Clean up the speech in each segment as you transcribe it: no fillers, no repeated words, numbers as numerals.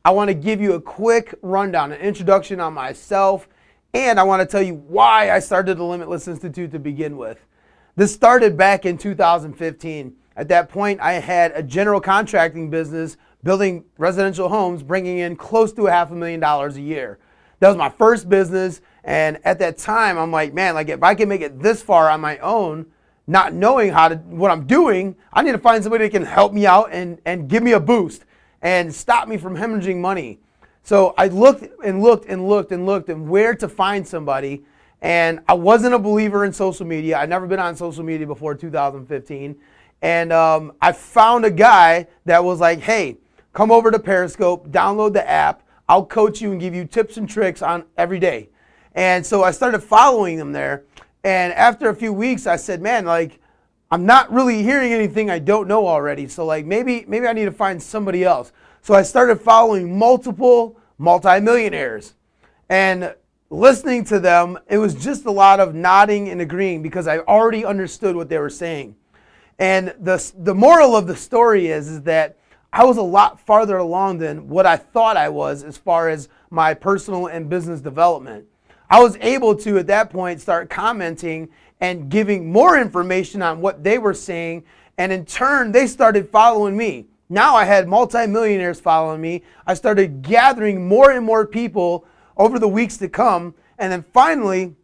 I want to give you a quick rundown, an introduction on myself, and I want to tell you why I started the Limitless Institute to begin with. This started back in 2015. At that point, I had a general contracting business building residential homes, bringing in close to $500,000 a year. That was my first business, and at that time, I'm like, man, like if I can make it this far on my own, not knowing what I'm doing, I need to find somebody that can help me out and give me a boost and stop me from hemorrhaging money. So I looked and where to find somebody, and I wasn't a believer in social media. I'd never been on social media before 2015, and I found a guy that was like, hey, come over to Periscope, download the app, I'll coach you and give you tips and tricks on every day. And so I started following them there. And after a few weeks, I said, man, like, I'm not really hearing anything I don't know already. So like maybe I need to find somebody else. So I started following multiple multimillionaires and listening to them. It was just a lot of nodding and agreeing because I already understood what they were saying. And the moral of the story is that I was a lot farther along than what I thought I was as far as my personal and business development. I was able to, at that point, start commenting and giving more information on what they were saying, and in turn, they started following me. Now I had multimillionaires following me. I started gathering more and more people over the weeks to come, and then finally,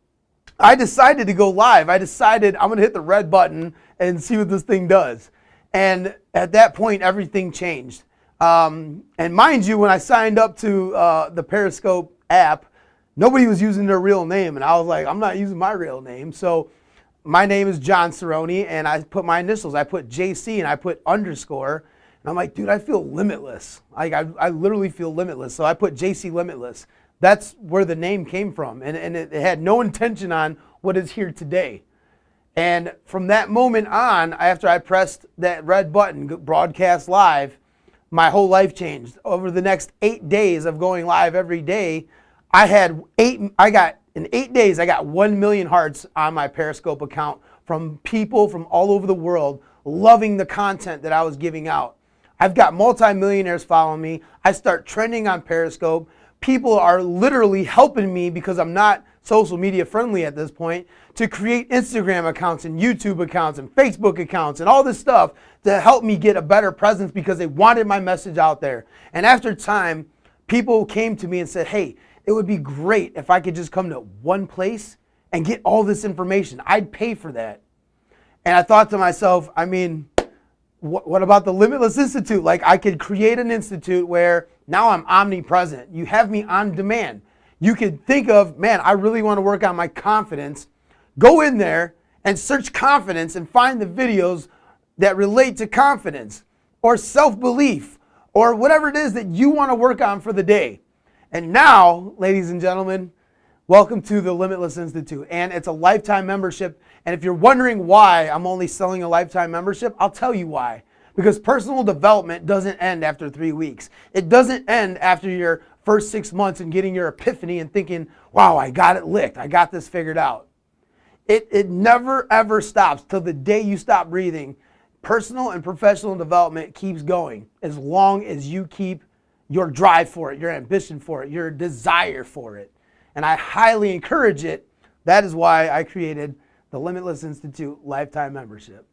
I decided to go live. I decided I'm going to hit the red button and see what this thing does. And at that point, everything changed. And mind you, when I signed up to the Periscope app, nobody was using their real name. And I was like, I'm not using my real name. So my name is John Cerrone, and I put my initials. I put JC and I put underscore. And I'm like, dude, I feel limitless. Like I literally feel limitless. So I put JC Limitless. That's where the name came from. And it had no intention on what is here today. And from that moment on, after I pressed that red button, broadcast live, my whole life changed. Over the next 8 days of going live every day, in 8 days, I got 1 million hearts on my Periscope account from people from all over the world loving the content that I was giving out. I've got multimillionaires following me. I start trending on Periscope. People are literally helping me because I'm not social media friendly at this point to create Instagram accounts and YouTube accounts and Facebook accounts and all this stuff to help me get a better presence because they wanted my message out there. And after time, people came to me and said, hey, it would be great if I could just come to one place and get all this information. I'd pay for that. And I thought to myself, I mean, what about the Limitless Institute? Like I could create an institute where now I'm omnipresent. You have me on demand. You could think of, man, I really want to work on my confidence. Go in there and search confidence and find the videos that relate to confidence or self-belief or whatever it is that you want to work on for the day. And now, ladies and gentlemen, welcome to the Limitless Institute. And it's a lifetime membership. And if you're wondering why I'm only selling a lifetime membership, I'll tell you why. Because personal development doesn't end after 3 weeks. It doesn't end after your first 6 months and getting your epiphany and thinking, wow, I got it licked. I got this figured out. It never, ever stops till the day you stop breathing. Personal and professional development keeps going as long as you keep your drive for it, your ambition for it, your desire for it. And I highly encourage it. That is why I created the Limitless Institute lifetime membership.